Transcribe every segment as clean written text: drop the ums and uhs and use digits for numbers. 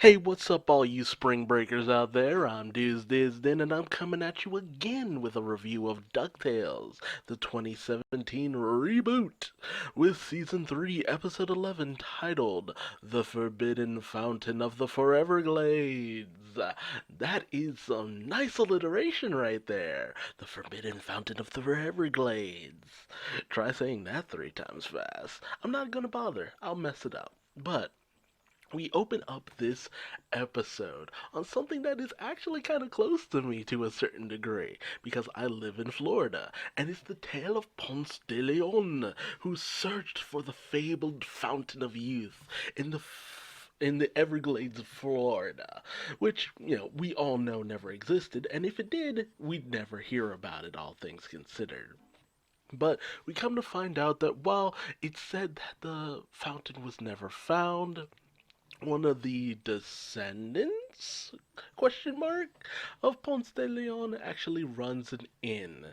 Hey, what's up, all you spring breakers out there? I'm Duuz-Diz-Din, and I'm coming at you again with a review of DuckTales, the 2017 reboot, with Season 3, Episode 11, titled The Forbidden Fountain of the Foreverglades. That is some nice alliteration right there. The Forbidden Fountain of the Foreverglades. Try saying that 3 times fast. I'm not gonna bother, I'll mess it up. But we open up this episode on something that is actually kind of close to me to a certain degree because I live in Florida, and it's the tale of Ponce de Leon, who searched for the fabled fountain of youth in the Everglades of Florida, which, we all know never existed, and if it did, we'd never hear about it, all things considered. But we come to find out that while it's said that the fountain was never found, one of the descendants question mark of Ponce de Leon actually runs an inn.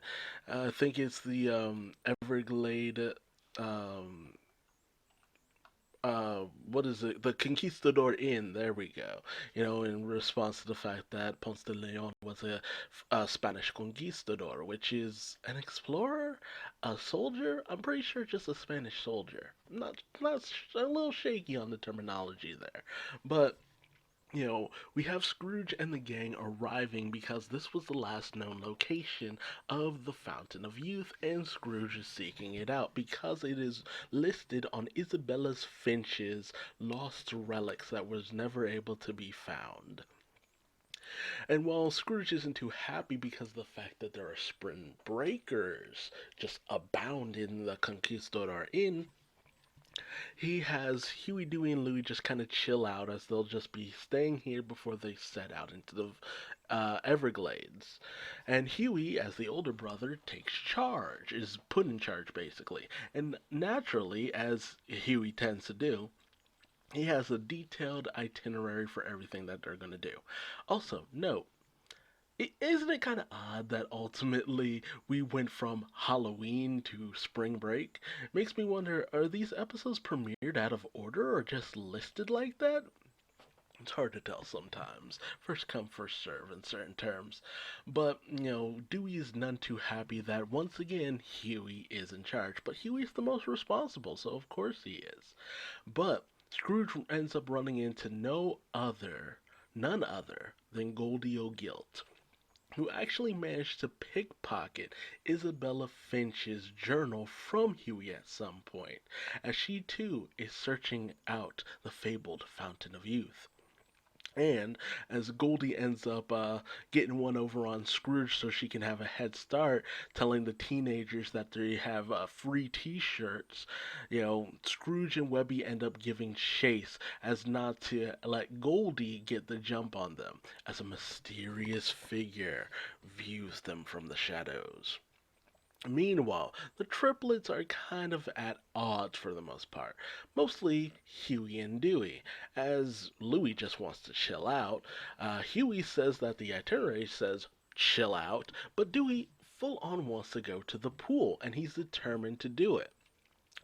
I think it's the Everglade um what is it? The Conquistador Inn. There we go. In response to the fact that Ponce de Leon was a Spanish conquistador, which is an explorer, a soldier. I'm pretty sure just a Spanish soldier. A little shaky on the terminology there, but we have Scrooge and the gang arriving because this was the last known location of the Fountain of Youth, and Scrooge is seeking it out because it is listed on Isabella's Finch's lost relics that was never able to be found. And while Scrooge isn't too happy because of the fact that there are spring breakers just abound in the Conquistador Inn, he has Huey, Dewey, and Louie just kind of chill out as they'll just be staying here before they set out into the Everglades. And Huey, as the older brother, takes charge, is put in charge basically. And naturally, as Huey tends to do, he has a detailed itinerary for everything that they're going to do. Also, note, isn't it kind of odd that ultimately we went from Halloween to spring break? Makes me wonder, are these episodes premiered out of order or just listed like that? It's hard to tell sometimes. First come, first serve in certain terms. But, Dewey is none too happy that once again Huey is in charge. But Huey's the most responsible, so of course he is. But Scrooge ends up running into none other than Goldie O'Gilt, who actually managed to pickpocket Isabella Finch's journal from Huey at some point, as she too is searching out the fabled Fountain of Youth. And as Goldie ends up getting one over on Scrooge so she can have a head start, telling the teenagers that they have free T-shirts, Scrooge and Webby end up giving chase as not to let Goldie get the jump on them, as a mysterious figure views them from the shadows. Meanwhile, the triplets are kind of at odds for the most part. Mostly Huey and Dewey, as Louie just wants to chill out. Huey says that the itinerary says chill out, but Dewey full on wants to go to the pool, and he's determined to do it.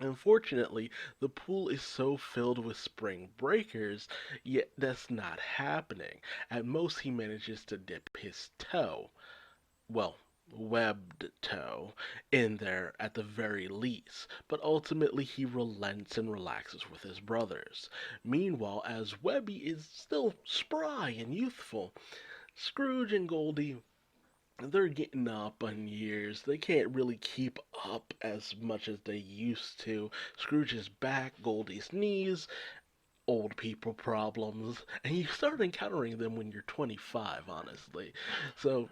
Unfortunately, the pool is so filled with spring breakers, yet that's not happening. At most, he manages to dip his toe. Well, webbed toe in there at the very least, but ultimately he relents and relaxes with his brothers. Meanwhile, as Webby is still spry and youthful, Scrooge and Goldie, they're getting up on years. They can't really keep up as much as they used to. Scrooge's back, Goldie's knees, old people problems, and you start encountering them when you're 25, honestly. So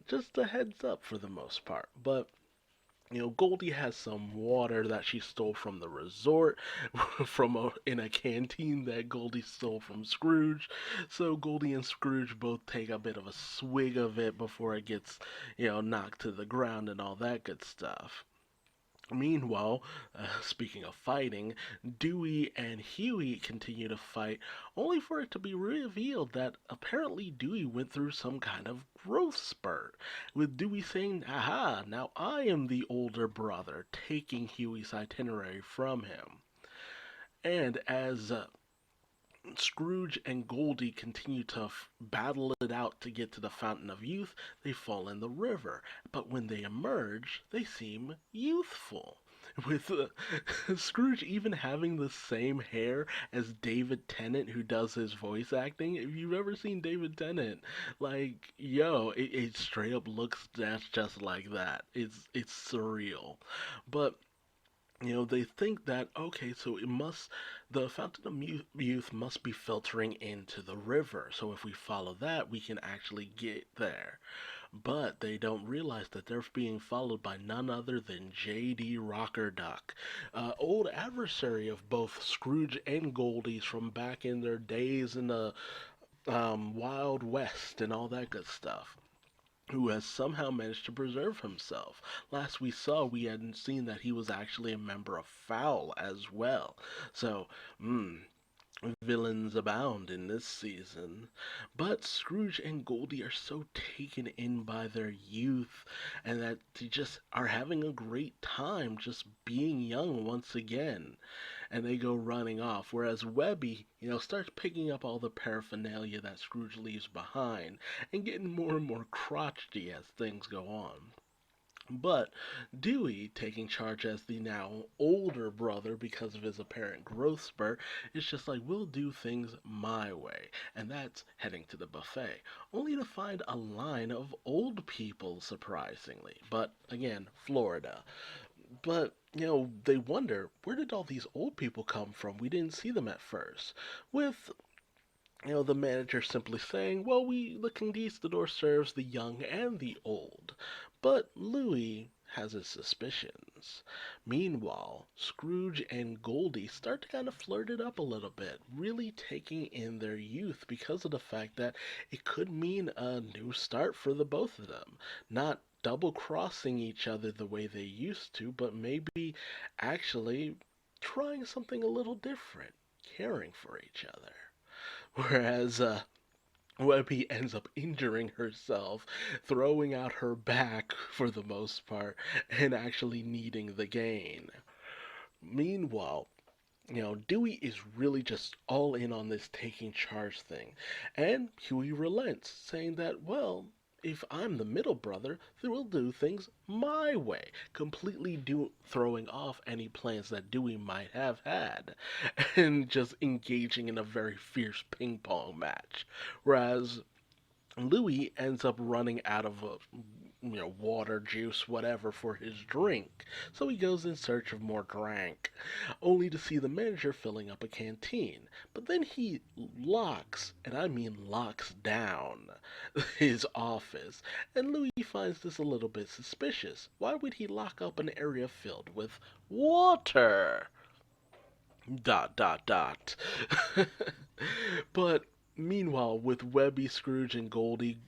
just a heads up for the most part. But Goldie has some water that she stole from the resort, in a canteen that Goldie stole from Scrooge. So Goldie and Scrooge both take a bit of a swig of it before it gets, knocked to the ground and all that good stuff. Meanwhile, speaking of fighting, Dewey and Huey continue to fight, only for it to be revealed that apparently Dewey went through some kind of growth spurt, with Dewey saying, "Aha, now I am the older brother," taking Huey's itinerary from him. And as Scrooge and Goldie continue to battle it out to get to the Fountain of Youth. They fall in the river, but when they emerge, they seem youthful. With Scrooge even having the same hair as David Tennant, who does his voice acting. If you've ever seen David Tennant, like, yo, it straight up looks just like that. It's surreal, but they think that, okay, so the Fountain of Youth must be filtering into the river. So if we follow that, we can actually get there. But they don't realize that they're being followed by none other than J.D. Rockerduck, old adversary of both Scrooge and Goldie's from back in their days in the Wild West and all that good stuff, who has somehow managed to preserve himself. Last we saw, we hadn't seen that he was actually a member of Fowl as well. So, villains abound in this season. But Scrooge and Goldie are so taken in by their youth and that they just are having a great time just being young once again. And they go running off. Whereas Webby, starts picking up all the paraphernalia that Scrooge leaves behind and getting more and more crotchety as things go on. But Dewey, taking charge as the now older brother because of his apparent growth spurt, is just like, we'll do things my way. And that's heading to the buffet, only to find a line of old people, surprisingly. But again, Florida. But, they wonder, where did all these old people come from? We didn't see them at first. With the manager simply saying, well, the conquistador serves the young and the old. But Louis has his suspicions. Meanwhile, Scrooge and Goldie start to kind of flirt it up a little bit, really taking in their youth because of the fact that it could mean a new start for the both of them. Not double crossing each other the way they used to, but maybe actually trying something a little different, caring for each other. Whereas Webby ends up injuring herself, throwing out her back for the most part, and actually needing the gain. Meanwhile, Dewey is really just all in on this taking charge thing. And Huey relents, saying that, well, if I'm the middle brother, then we'll do things my way, completely throwing off any plans that Dewey might have had, and just engaging in a very fierce ping pong match. Whereas Louis ends up running out of water, juice, whatever for his drink. So he goes in search of more drink, only to see the manager filling up a canteen. But then he locks, and I mean locks down, his office. And Louis finds this a little bit suspicious. Why would he lock up an area filled with water? Dot dot dot. But meanwhile, with Webby, Scrooge, and Goldie,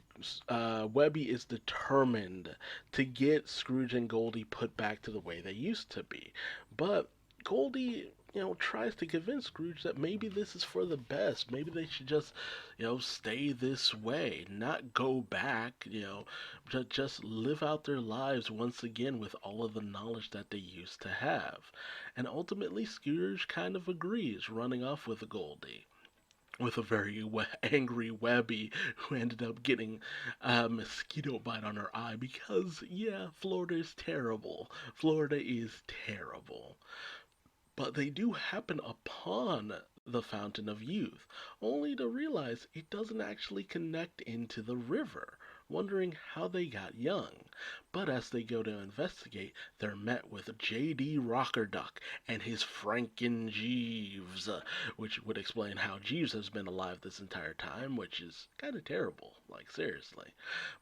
Webby is determined to get Scrooge and Goldie put back to the way they used to be. But Goldie, tries to convince Scrooge that maybe this is for the best. Maybe they should just, stay this way, not go back, just live out their lives once again with all of the knowledge that they used to have. And ultimately, Scrooge kind of agrees, running off with Goldie, with a very angry Webby who ended up getting a mosquito bite on her eye because, yeah, Florida is terrible. Florida is terrible. But they do happen upon the Fountain of Youth, only to realize it doesn't actually connect into the river, wondering how they got young. But as they go to investigate, they're met with J.D. Rockerduck and his Franken Jeeves, which would explain how Jeeves has been alive this entire time, which is kind of terrible, like seriously.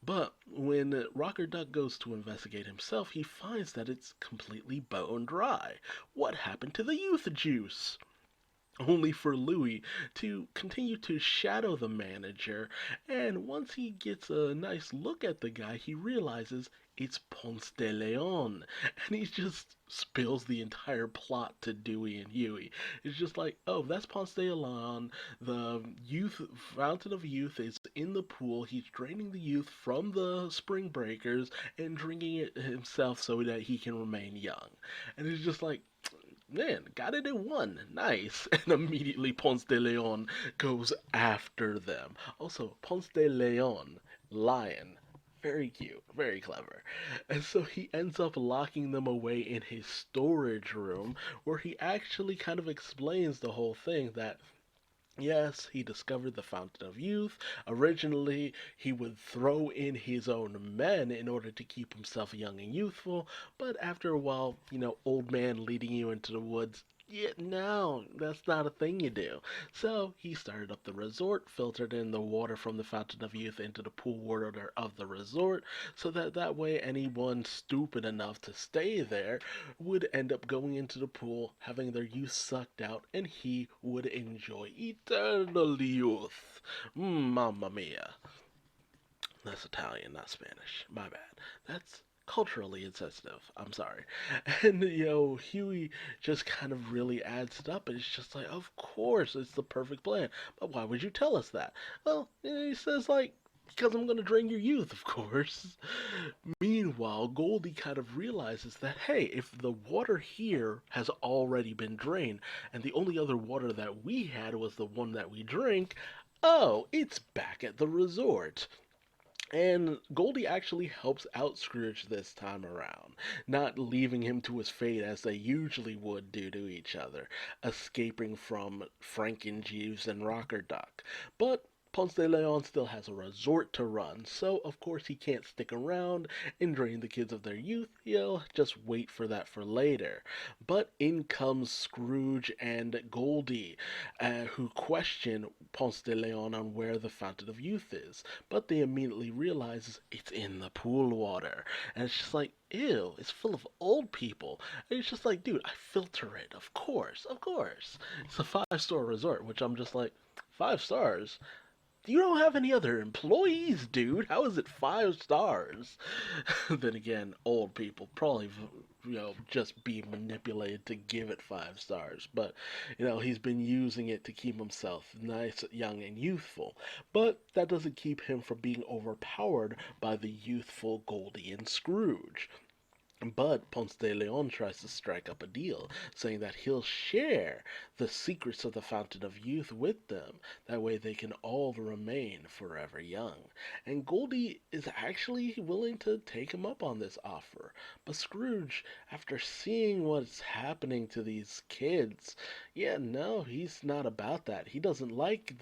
But when Rockerduck goes to investigate himself, he finds that it's completely bone dry. What happened to the youth juice? Only for Louis to continue to shadow the manager, and once he gets a nice look at the guy, he realizes it's Ponce de Leon, and he just spills the entire plot to Dewey and Huey. It's just like, oh, that's Ponce de Leon. The youth fountain of youth is in the pool. He's draining the youth from the spring breakers and drinking it himself so that he can remain young. And it's just like, man, got it in one. Nice. And immediately Ponce de Leon goes after them. Also, Ponce de Leon, lion. Very cute, very clever. And so he ends up locking them away in his storage room, where he actually kind of explains the whole thing that yes, he discovered the Fountain of Youth. Originally, he would throw in his own men in order to keep himself young and youthful, but after a while, old man leading you into the woods, yeah, no, that's not a thing you do. So he started up the resort, filtered in the water from the Fountain of Youth into the pool water of the resort, so that way anyone stupid enough to stay there would end up going into the pool, having their youth sucked out, and he would enjoy eternal youth. Mamma mia. That's Italian, not Spanish. My bad. That's culturally insensitive. I'm sorry. And, Huey just kind of really adds it up, and it's just like, of course, it's the perfect plan. But why would you tell us that? Well, he says, like, because I'm going to drain your youth, of course. Meanwhile, Goldie kind of realizes that, hey, if the water here has already been drained, and the only other water that we had was the one that we drink, oh, it's back at the resort. And Goldie actually helps out Scrooge this time around, not leaving him to his fate as they usually would do to each other, escaping from Frankenjeeves and Rocker Duck. But Ponce de Leon still has a resort to run, so of course he can't stick around and drain the kids of their youth. He'll just wait for that for later. But in comes Scrooge and Goldie, who question Ponce de Leon on where the Fountain of Youth is. But they immediately realize it's in the pool water. And it's just like, ew, it's full of old people. And it's just like, dude, I filter it, of course, of course. It's a 5-star resort, which I'm just like, 5 stars? You don't have any other employees, dude. How is it 5 stars? Then again, old people probably, just be manipulated to give it 5 stars. But, he's been using it to keep himself nice, young, and youthful. But that doesn't keep him from being overpowered by the youthful Goldie and Scrooge. But Ponce de Leon tries to strike up a deal, saying that he'll share the secrets of the Fountain of Youth with them. That way they can all remain forever young. And Goldie is actually willing to take him up on this offer. But Scrooge, after seeing what's happening to these kids, yeah, no, he's not about that. He doesn't like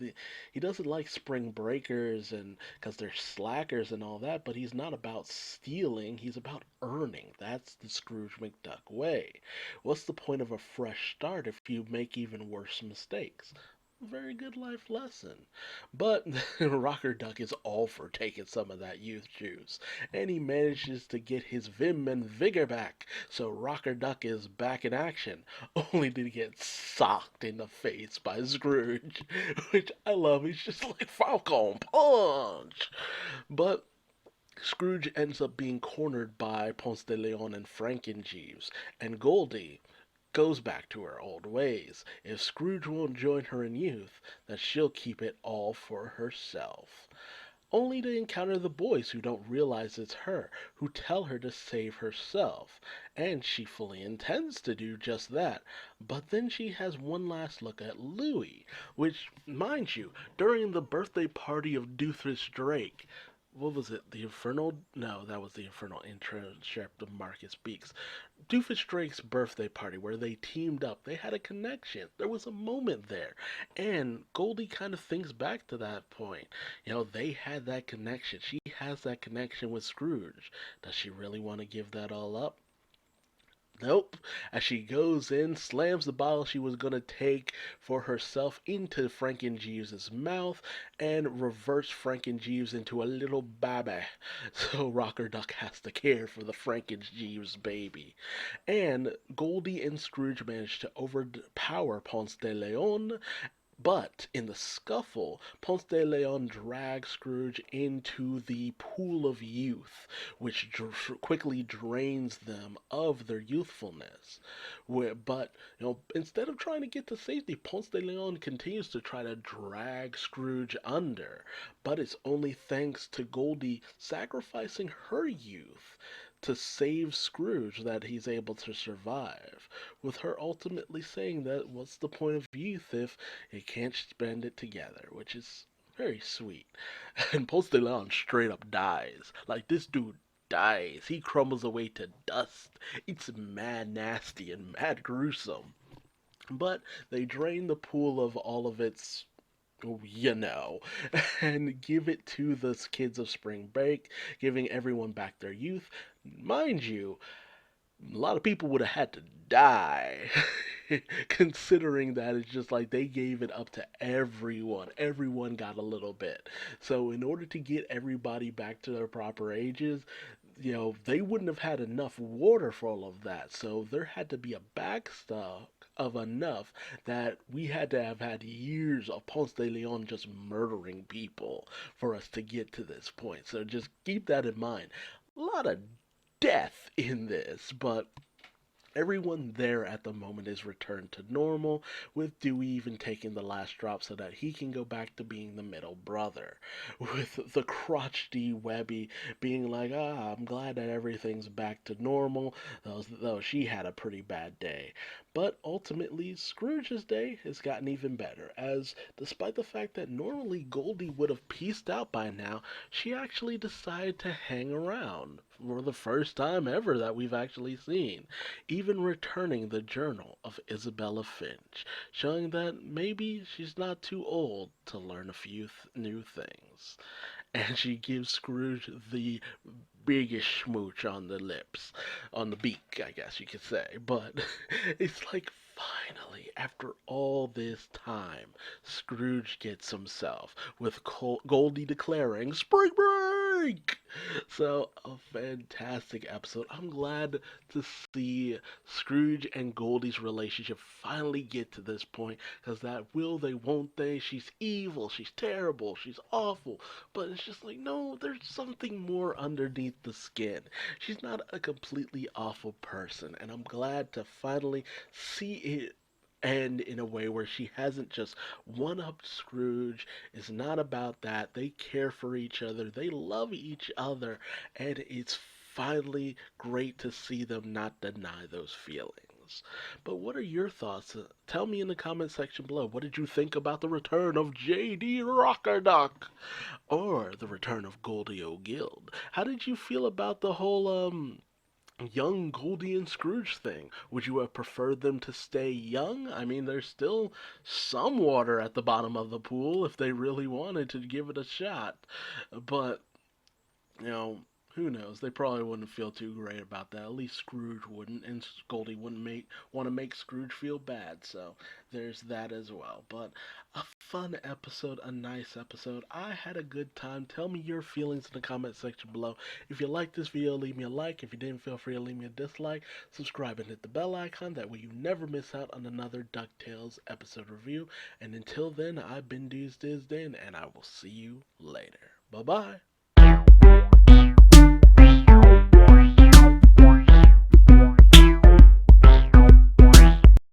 spring breakers and because they're slackers and all that, but he's not about stealing, he's about earning. That's the Scrooge McDuck way. What's the point of a fresh start if you make even worse mistakes? Very good life lesson. But Rocker Duck is all for taking some of that youth juice, and he manages to get his vim and vigor back. So Rocker Duck is back in action, only to get socked in the face by Scrooge, which I love. He's just like Falcon Punch. But Scrooge ends up being cornered by Ponce de Leon and Frankenjeeves, and Goldie goes back to her old ways. If Scrooge won't join her in youth, then she'll keep it all for herself. Only to encounter the boys who don't realize it's her, who tell her to save herself. And she fully intends to do just that. But then she has one last look at Louie, which, mind you, during the birthday party of Doofus Drake, what was it? The Infernal? No, that was the Infernal internship of Marcus Beaks. Doofus Drake's birthday party where they teamed up. They had a connection. There was a moment there. And Goldie kind of thinks back to that point. They had that connection. She has that connection with Scrooge. Does she really want to give that all up? Nope. As she goes in, slams the bottle she was gonna take for herself into Frankenjeeves' mouth, and reverts Frankenjeeves into a little baby. So Rocker Duck has to care for the Frankenjeeves baby. And Goldie and Scrooge manage to overpower Ponce de Leon, but in the scuffle, Ponce de Leon drags Scrooge into the pool of youth, which quickly drains them of their youthfulness. But instead of trying to get to safety, Ponce de Leon continues to try to drag Scrooge under. But it's only thanks to Goldie sacrificing her youth to save Scrooge that he's able to survive, with her ultimately saying that what's the point of youth if you can't spend it together, which is very sweet. And Ponce de Leon straight up dies. Like, this dude dies. He crumbles away to dust. It's mad nasty and mad gruesome. But they drain the pool of all of its, you know, and give it to the kids of spring break, giving everyone back their youth. Mind you, a lot of people would have had to die considering that it's just like they gave it up to everyone got a little bit. So in order to get everybody back to their proper ages, they wouldn't have had enough water for all of that. So there had to be a backstock of enough that we had to have had years of Ponce de Leon just murdering people for us to get to this point. So just keep that in mind. A lot of death in this, but everyone there at the moment is returned to normal, with Dewey even taking the last drop so that he can go back to being the middle brother. With the crotchety Webby being like, I'm glad that everything's back to normal, though she had a pretty bad day. But ultimately, Scrooge's day has gotten even better, as despite the fact that normally Goldie would have peaced out by now, she actually decided to hang around for the first time ever that we've actually seen, even returning the journal of Isabella Finch, showing that maybe she's not too old to learn a few new things. And she gives Scrooge the biggest smooch on the lips, on the beak, I guess you could say. But it's like finally, after all this time, Scrooge gets himself, with Goldie declaring, Spring Break! So, a fantastic episode. I'm glad to see Scrooge and Goldie's relationship finally get to this point, because that will they, won't they, she's evil, she's terrible, she's awful, but it's just like, no, there's something more underneath the skin. She's not a completely awful person, and I'm glad to finally see it end in a way where she hasn't just one-upped Scrooge. It's not about that. They care for each other. They love each other. And it's finally great to see them not deny those feelings. But what are your thoughts? Tell me in the comment section below. What did you think about the return of J.D. Rockerduck? Or the return of Goldie O'Gild? How did you feel about the whole, young Goldie and Scrooge thing? Would you have preferred them to stay young? I mean, there's still some water at the bottom of the pool if they really wanted to give it a shot. But, you know, who knows? They probably wouldn't feel too great about that. At least Scrooge wouldn't, and Goldie wouldn't want to make Scrooge feel bad. So there's that as well. But a fun episode, a nice episode. I had a good time. Tell me your feelings in the comment section below. If you liked this video, leave me a like. If you didn't, feel free to leave me a dislike. Subscribe and hit the bell icon. That way you never miss out on another DuckTales episode review. And until then, I've been Duuz-Diz-Din, and I will see you later. Bye-bye.